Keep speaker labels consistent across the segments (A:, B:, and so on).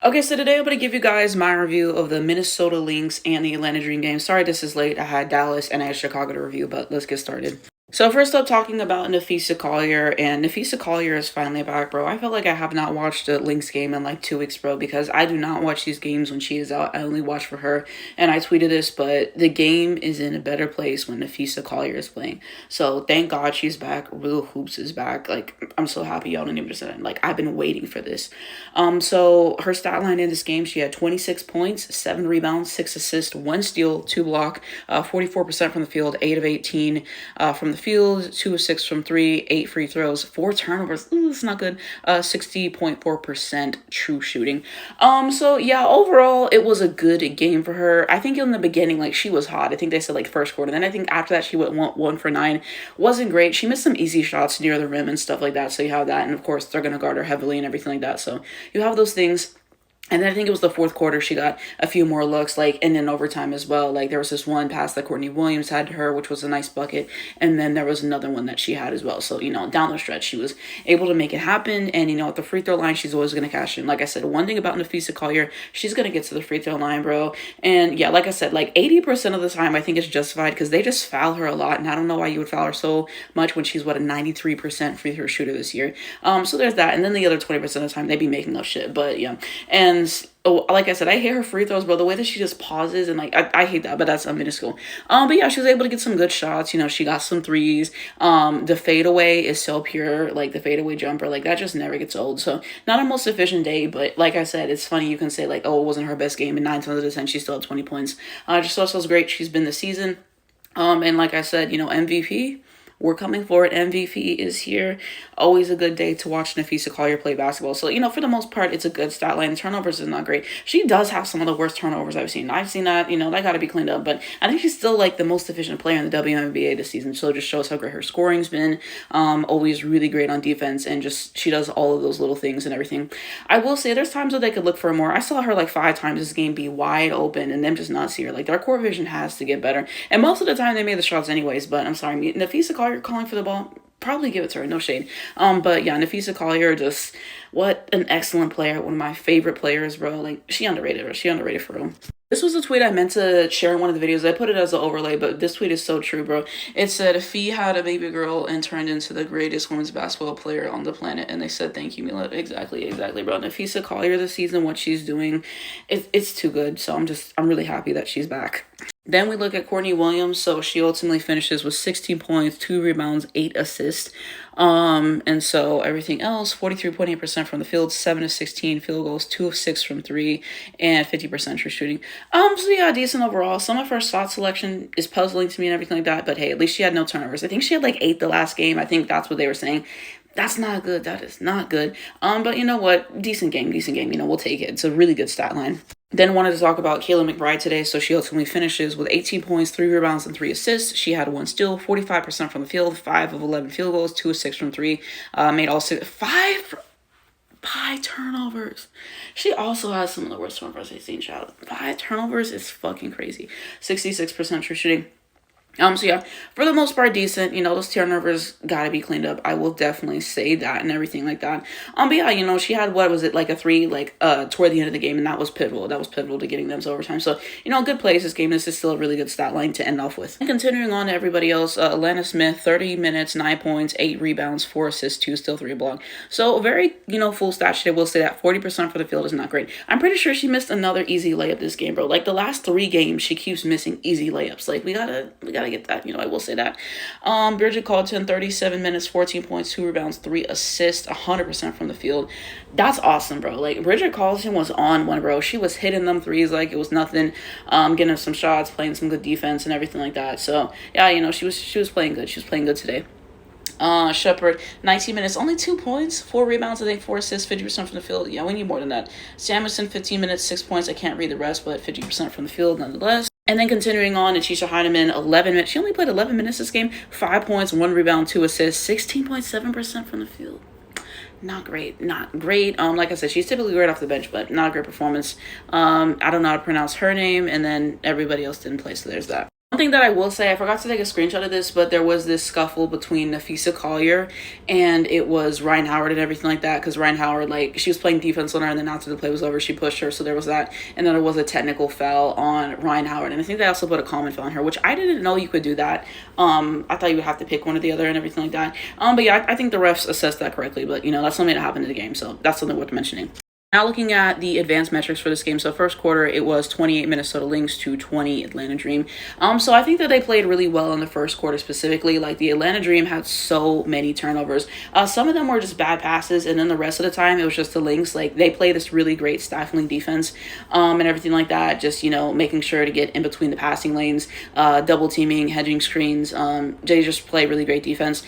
A: Okay, so today I'm going to give you guys my review of the Minnesota Lynx and the Atlanta Dream game. Sorry this is late. I had Dallas and I had Chicago to review, but let's get started. So first up, talking about Napheesa Collier, and Napheesa Collier is finally back, bro. I feel like I have not watched a Lynx game in like 2 weeks, bro, because I do not watch these games when she is out. I only watch for her, and I tweeted this, but the game is in a better place when Napheesa Collier is playing. So thank God she's back. Real Hoops is back. Like, I'm so happy y'all didn't even say that. Like, I've been waiting for this. So her stat line in this game, she had 26 points, 7 rebounds, 6 assists, 1 steal, 2 block, 44% from the field, 8 of 18 from the field, 2 of 6 from 3, 8 free throws, 4 turnovers. Ooh, it's not good. 60.4% true shooting. So yeah, overall it was a good game for her. I think in the beginning, like, she was hot. I think they said like first quarter. Then I think after that she went 1 for 9. Wasn't great. She missed some easy shots near the rim and stuff like that. So you have that, and of course they're gonna guard her heavily and everything like that. So you have those things. And then I think it was the fourth quarter, she got a few more looks, like, and in overtime as well. Like, there was this one pass that Courtney Williams had to her, which was a nice bucket. And then there was another one that she had as well. So, down the stretch, she was able to make it happen. And, at the free throw line, she's always going to cash in. Like I said, one thing about Napheesa Collier, she's going to get to the free throw line, bro. And, yeah, like I said, like, 80% of the time, I think it's justified because they just foul her a lot. And I don't know why you would foul her so much when she's, a 93% free throw shooter this year. So there's that. And then the other 20% of the time, they be making up shit. But, yeah. And like I said, I hate her free throws, bro. The way that she just pauses and, like, I hate that, but that's minuscule. But yeah, she was able to get some good shots. She got some threes. The fadeaway is so pure, like the fadeaway jumper, like that just never gets old. So not her most efficient day, but like I said, it's funny you can say like, oh, it wasn't her best game, and 9 times out of 10 she still had 20 points. Just also was great. She's been this season. And like I said, MVP. We're coming for it. MVP is here. Always a good day to watch Napheesa Collier play basketball. So, for the most part, it's a good stat line. Turnovers is not great. She does have some of the worst turnovers I've seen. I've seen that, that got to be cleaned up. But I think she's still, like, the most efficient player in the WNBA this season. So it just shows how great her scoring's been. Always really great on defense. And just, she does all of those little things and everything. I will say there's times where they could look for more. I saw her, like, 5 times this game be wide open and them just not see her. Like, their core vision has to get better. And most of the time, they made the shots anyways. But I'm sorry, Napheesa Collier calling for the ball, probably give it to her, no shade. But yeah, Napheesa Collier, just what an excellent player, one of my favorite players, bro. Like, she underrated, bro. She underrated for real. This was a tweet I meant to share in one of the videos. I put it as an overlay, but this tweet is so true, bro. It said, "Fee had a baby girl and turned into the greatest women's basketball player on the planet." And they said, "Thank you, Mila." Exactly, bro. Napheesa Collier this season, what she's doing, it's too good. So I'm really happy that she's back. Then we look at Courtney Williams. So she ultimately finishes with 16 points, 2 rebounds, 8 assists. And so everything else, 43.8% from the field, 7 of 16 field goals, 2 of 6 from 3, and 50% true shooting. So yeah, decent overall. Some of her shot selection is puzzling to me and everything like that, but hey, at least she had no turnovers. I think she had like 8 the last game. I think that's what they were saying. That's not good. That is not good. But you know what? Decent game. We'll take it. It's a really good stat line. Then wanted to talk about Kayla McBride today. So she ultimately finishes with 18 points, 3 rebounds, and 3 assists. She had 1 steal, 45% from the field, 5 of 11 field goals, 2 of 6 from 3. Made all 5 turnovers. She also has some of the worst turnovers I've seen, child. 5 turnovers is fucking crazy. 66% true shooting. So yeah, for the most part, decent. Those turnovers gotta be cleaned up. I will definitely say that and everything like that. But yeah, she had, what was it, like a 3, toward the end of the game, and that was pivotal. That was pivotal to getting them to overtime. So, good plays this game. This is still a really good stat line to end off with. And continuing on to everybody else, Atlanta Smith, 30 minutes, 9 points, 8 rebounds, 4 assists, 2 still 3 block. So very, full stat sheet. I will say that 40% for the field is not great. I'm pretty sure she missed another easy layup this game, bro. Like, the last 3 games, she keeps missing easy layups. Like, we gotta get that. I will say that. Bridget Colton, 37 minutes, 14 points, 2 rebounds, 3 assists, 100% from the field. That's awesome, bro. Like, Bridget Colton was on one, bro. She was hitting them threes like it was nothing. Getting some shots, playing some good defense and everything like that. So yeah, she was playing good. She was playing good today. Shepard, 19 minutes, only 2 points, 4 rebounds, I think 4 assists, 50% from the field. Yeah, we need more than that. Samuelson, 15 minutes, 6 points. I can't read the rest, but 50% from the field nonetheless. And then continuing on, Atisha Heineman, 11 minutes. She only played 11 minutes this game. 5 points, 1 rebound, 2 assists, 16.7% from the field. Not great. Like I said, she's typically great off the bench, but not a great performance. I don't know how to pronounce her name, and then everybody else didn't play, so there's that. One thing that I will say, I forgot to take a screenshot of this, but there was this scuffle between Nafisa Collier and it was Ryan Howard and everything like that, because Ryan Howard, like, she was playing defense on her, and then after the play was over, she pushed her, so there was that, and then there was a technical foul on Ryan Howard, and I think they also put a common foul on her, which I didn't know you could do that. I thought you would have to pick one or the other and everything like that. But yeah, I think the refs assessed that correctly, but, you know, that's something that happened in the game, so that's something worth mentioning. Now looking at the advanced metrics for this game, so first quarter, it was 28 Minnesota Lynx to 20 Atlanta Dream. So I think that they played really well in the first quarter specifically. Like, the Atlanta Dream had so many turnovers. Some of them were just bad passes, and then the rest of the time, it was just the Lynx. Like, they played this really great stifling defense and everything like that, just, you know, making sure to get in between the passing lanes, double teaming, hedging screens. They just play really great defense.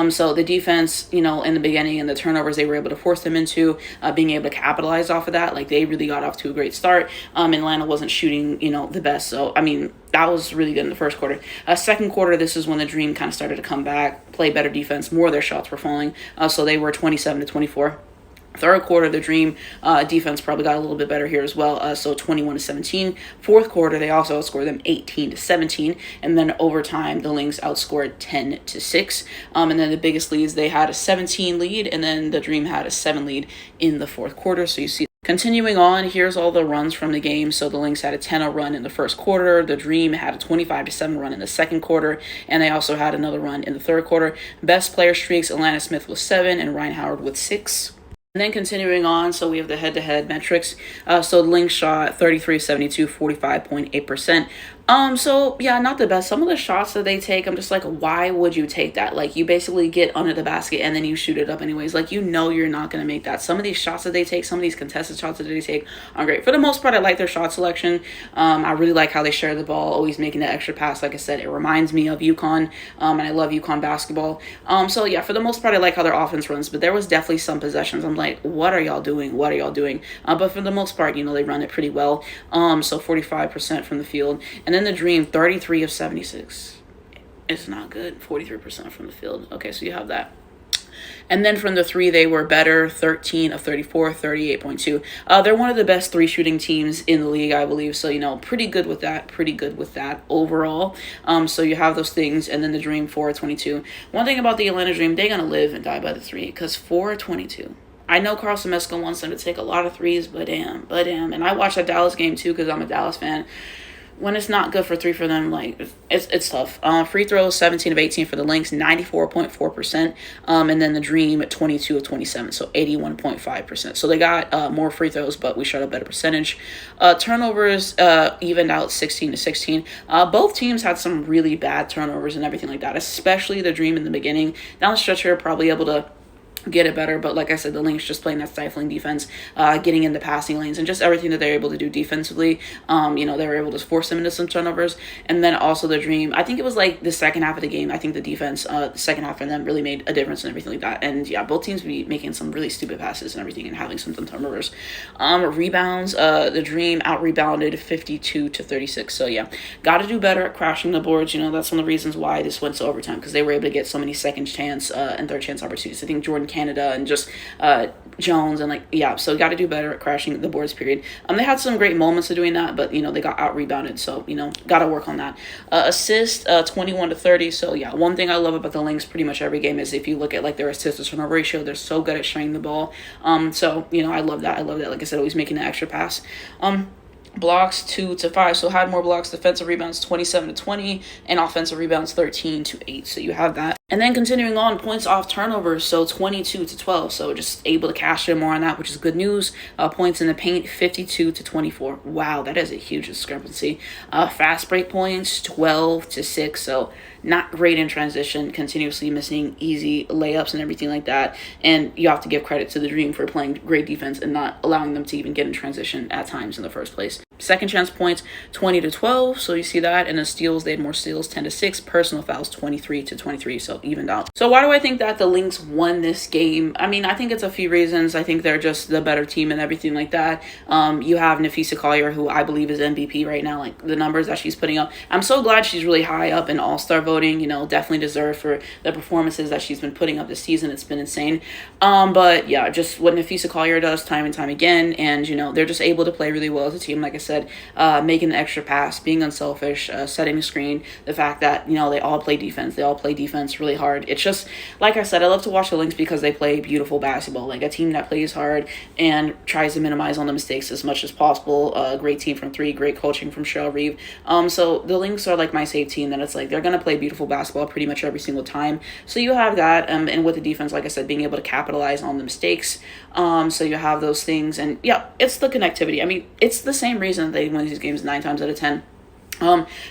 A: So the defense, you know, in the beginning and the turnovers they were able to force them into, being able to capitalize off of that, like, they really got off to a great start. Atlanta wasn't shooting, you know, the best, so I mean, that was really good in the first quarter. Second quarter, this is when the Dream kind of started to come back, play better defense, more of their shots were falling, so they were 27 to 24. Third quarter, the Dream defense probably got a little bit better here as well, so 21 to 17. Fourth quarter, they also outscored them 18 to 17, and then overtime, the Lynx outscored 10 to 6. And then the biggest leads, they had a 17 lead, and then the Dream had a 7 lead in the fourth quarter. So you see. Continuing on, here's all the runs from the game. So the Lynx had a 10-0 run in the first quarter. The Dream had a 25-7 run in the second quarter, and they also had another run in the third quarter. Best player streaks, Atlanta Smith with 7 and Ryan Howard with 6. And then continuing on, so we have the head-to-head metrics. So the Lynx shot 33-72, 45.8%. So yeah, not the best. Some of the shots that they take, I'm just like, why would you take that? Like, you basically get under the basket and then you shoot it up anyways. Like, you know you're not going to make that. Some of these shots that they take, some of these contested shots that they take are great. For the most part, I like their shot selection. I really like how they share the ball, always making that extra pass. Like I said, it reminds me of UConn, and I love UConn basketball. So yeah, for the most part, I like how their offense runs, but there was definitely some possessions I'm like, what are y'all doing? What are y'all doing? But for the most part, you know, they run it pretty well. So 45% from the field. And then the Dream, 33 of 76. It's not good. 43% from the field. Okay, so you have that. And then from the three, they were better, 13 of 34, 38.2. They're one of the best three shooting teams in the league, I believe. So, you know, pretty good with that overall. So you have those things. And then the Dream, 4 of 22. One thing about the Atlanta Dream, they're going to live and die by the three, because 4 of 22. I know Carl Semeska wants them to take a lot of threes, but damn. And I watched that Dallas game too, because I'm a Dallas fan. When it's not good for three for them, like, it's tough. Free throws, 17 of 18 for the Lynx, 94.4%. And then the Dream, 22 of 27, so 81.5%. So they got more free throws, but we shot a better percentage. Turnovers evened out 16 to 16. Both teams had some really bad turnovers and everything like that, especially the Dream in the beginning. Down the stretch here, probably able to get it better, but like I said, the Lynx just playing that stifling defense, getting in the passing lanes, and just everything that they're able to do defensively. You know, they were able to force them into some turnovers. And then also the Dream, I think it was like the second half of the game, I think the defense, the second half for them really made a difference and everything like that. And yeah, both teams be making some really stupid passes and everything and having some turnovers. Rebounds, the Dream out rebounded 52 to 36. So yeah, got to do better at crashing the boards. You know, that's one of the reasons why this went to overtime, because they were able to get so many second chance and third chance opportunities. I think Jordan Canada and just Jones and like, yeah, so got to do better at crashing the boards, period. They had some great moments of doing that, but you know, they got out rebounded, so you know, got to work on that. Assist, 21 to 30. So yeah, one thing I love about the Lynx pretty much every game is if you look at like their assist to turnover ratio, they're so good at sharing the ball. So you know, I love that. Like I said, always making an extra pass. Blocks 2 to 5, so had more blocks. Defensive rebounds 27 to 20, and offensive rebounds 13 to 8. So you have that. And then continuing on, points off turnovers, so 22 to 12. So just able to cash in more on that, which is good news. Points in the paint 52 to 24. Wow, that is a huge discrepancy. Fast break points 12 to 6. So not great in transition, continuously missing easy layups and everything like that. And you have to give credit to the Dream for playing great defense and not allowing them to even get in transition at times in the first place. Second chance points 20 to 12, so you see that. And the steals, they had more steals, 10 to 6. Personal fouls 23 to 23, so evened out. So why do I think that the Lynx won this game? I mean, I think it's a few reasons. I think they're just the better team and everything like that. You have Nafisa Collier, who I believe is MVP right now, like the numbers that she's putting up. I'm so glad she's really high up in all-star voting, you know, definitely deserved for the performances that she's been putting up this season. It's been insane. But yeah, just what Nafisa Collier does time and time again, and you know, they're just able to play really well as a team. Like I said, said, making the extra pass, being unselfish, setting the screen, the fact that, they all play defense. They all play defense really hard. It's just, like I said, I love to watch the Lynx because they play beautiful basketball, like a team that plays hard and tries to minimize on the mistakes as much as possible. Great team from three, great coaching from Cheryl Reeve. So the Lynx are like my safe team, that it's like they're going to play beautiful basketball pretty much every single time. So you have that, and with the defense, like I said, being able to capitalize on the mistakes. So you have those things, and yeah, it's the connectivity. I mean, it's the same reason they win these games 9 times out of 10.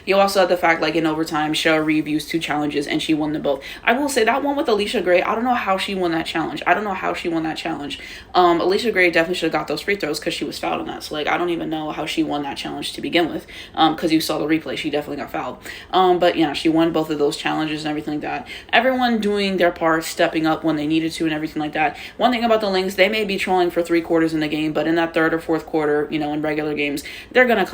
A: You also have the fact, like in overtime, Cheryl Reeve used 2 challenges and she won them both. I will say that one with Alicia Gray, I don't know how she won that challenge. Alicia Gray definitely should have got those free throws because she was fouled on that. So, like, I don't even know how she won that challenge to begin with, because you saw the replay. She definitely got fouled. But yeah, she won both of those challenges and everything like that. Everyone doing their part, stepping up when they needed to and everything like that. One thing about the Lynx, they may be trolling for 3 quarters in the game, but in that 3rd or 4th quarter, in regular games, they're going to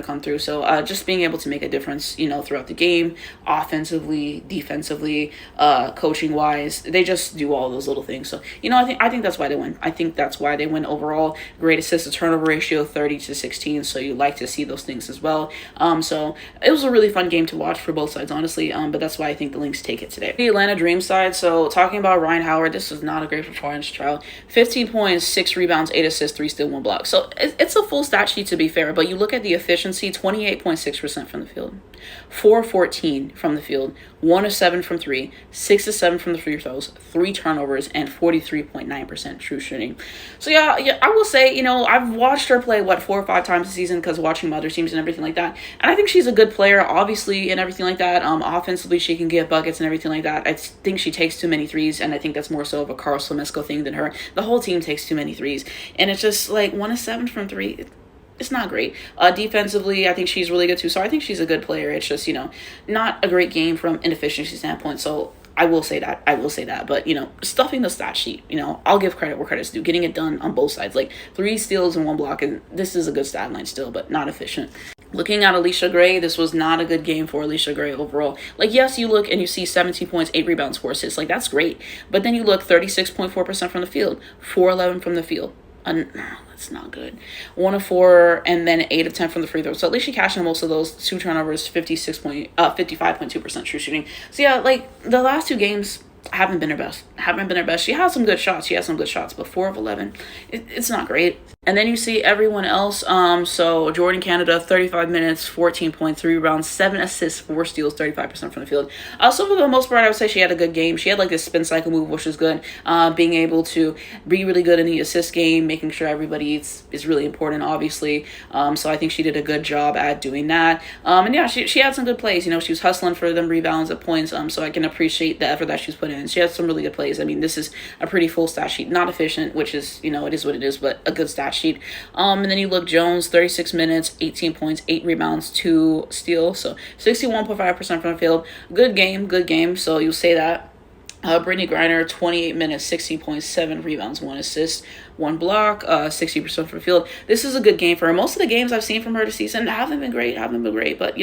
A: come through. So, just being able to make a difference, throughout the game, offensively, defensively, coaching wise, they just do all those little things. So, I think that's why they win. I think that's why they win overall. Great assist to turnover ratio, 30-16. So you like to see those things as well. So it was a really fun game to watch for both sides, honestly. But that's why I think the Lynx take it today. The Atlanta Dream side. So talking about Ryan Howard, this was not a great performance, trial. 15 points, 6 rebounds, 8 assists, 3 steals, 1 block. So it's a full stat sheet, to be fair. But you look at the efficiency, 28.6% from the field, 4-14 from the field, 1 of 7 from 3, 6 of 7 from the free throws, 3 turnovers, and 43.9% true shooting. So yeah, I will say, I've watched her play 4 or 5 times this season because watching my other teams and everything like that, and I think she's a good player, obviously, and everything like that. Offensively, she can get buckets and everything like that. I think she takes too many threes, and I think that's more so of a Carl Slomesko thing than her. The whole team takes too many threes, and it's just like 1 of 7 from 3. It's not great. Defensively, I think she's really good too. So I think she's a good player. It's just, not a great game from an efficiency standpoint. So I will say that. But, stuffing the stat sheet, I'll give credit where credit's due. Getting it done on both sides. Like 3 steals and 1 block. And this is a good stat line still, but not efficient. Looking at Alicia Gray, this was not a good game for Alicia Gray overall. Like, yes, you look and you see 17 points, 8 rebounds, 4 assists. Like, that's great. But then you look 36.4% from the field, 4-11 from the field. That's not good. 1 of 4, and then 8 of 10 from the free throw. So at least she cashed in most of those. 2 turnovers, 55.2% true shooting. So yeah, like the last 2 games haven't been her best. She has some good shots. But 4 of 11, it's not great. And then you see everyone else. So Jordan Canada, 35 minutes, 14 points, 3 rebounds, 7 assists, 4 steals, 35% from the field. So for the most part, I would say she had a good game. She had like this spin cycle move, which is good. Being able to be really good in the assist game, making sure everybody is really important, obviously. So I think she did a good job at doing that. And yeah, she had some good plays. She was hustling for them rebounds at points. So I can appreciate the effort that she's put in. She had some really good plays. I mean, this is a pretty full stat sheet. Not efficient, which is, it is what it is, but a good stat sheet. And then you look Jones, 36 minutes, 18 points, 8 rebounds, 2 steals. So 61.5% from the field. Good game. So you'll say that. Brittany Griner, 28 minutes, 16 points, 7 rebounds, 1 assist, 1 block, 60% from the field. This is a good game for her. Most of the games I've seen from her this season haven't been great, but,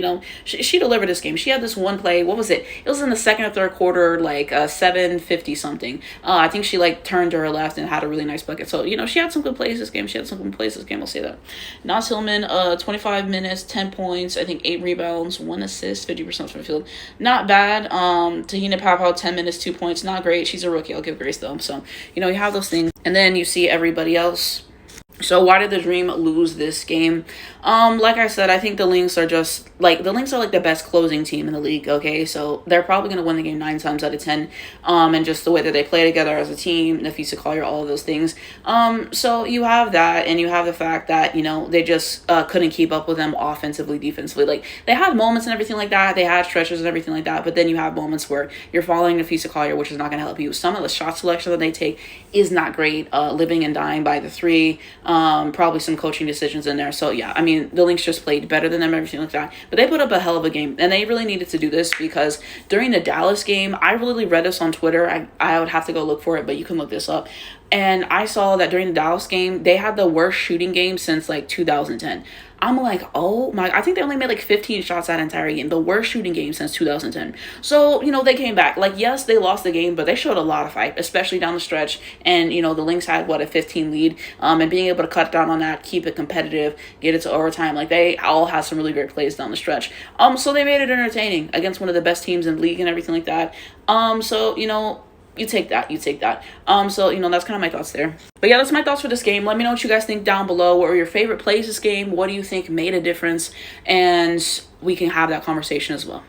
A: she delivered this game. She had this one play. What was it? It was in the 2nd or 3rd quarter, like 7:50 something. I think she, turned to her left and had a really nice bucket. So, she had some good plays this game. I'll say that. Nas Hillman, 25 minutes, 10 points, I think 8 rebounds, 1 assist, 50% from the field. Not bad. Tahina Papao, 10 minutes, 2 points. Not great. She's a rookie. I'll give grace though. So, you have those things. And then you see everybody else. So why did the Dream lose this game? Like I said, I think the Lynx are just the Lynx are the best closing team in the league. Okay, so they're probably gonna win the game 9 times out of 10. And just the way that they play together as a team, Nafisa Collier, all of those things. So you have that, and you have the fact that they just couldn't keep up with them offensively, defensively. They had moments and everything like that. They had stretches and everything like that. But then you have moments where you're following Nafisa Collier, which is not gonna help you. Some of the shot selection that they take is not great. Living and dying by the 3. Probably some coaching decisions in there. So yeah, I mean, the Lynx just played better than them, everything like that. But they put up a hell of a game, and they really needed to do this because during the Dallas game, I really read this on Twitter. I would have to go look for it, but you can look this up. And I saw that during the Dallas game, they had the worst shooting game since like 2010. I'm like, oh my, I think they only made like 15 shots that entire game. The worst shooting game since 2010. So, they came back. Like, yes, they lost the game, but they showed a lot of fight, especially down the stretch. And, the Lynx had, a 15 lead. And being able to cut down on that, keep it competitive, get it to overtime. Like, they all had some really great plays down the stretch. So they made it entertaining against one of the best teams in the league and everything like that. So, you take that. So, that's kind of my thoughts there. But yeah, that's my thoughts for this game. Let me know what you guys think down below. What were your favorite plays this game? What do you think made a difference? And we can have that conversation as well.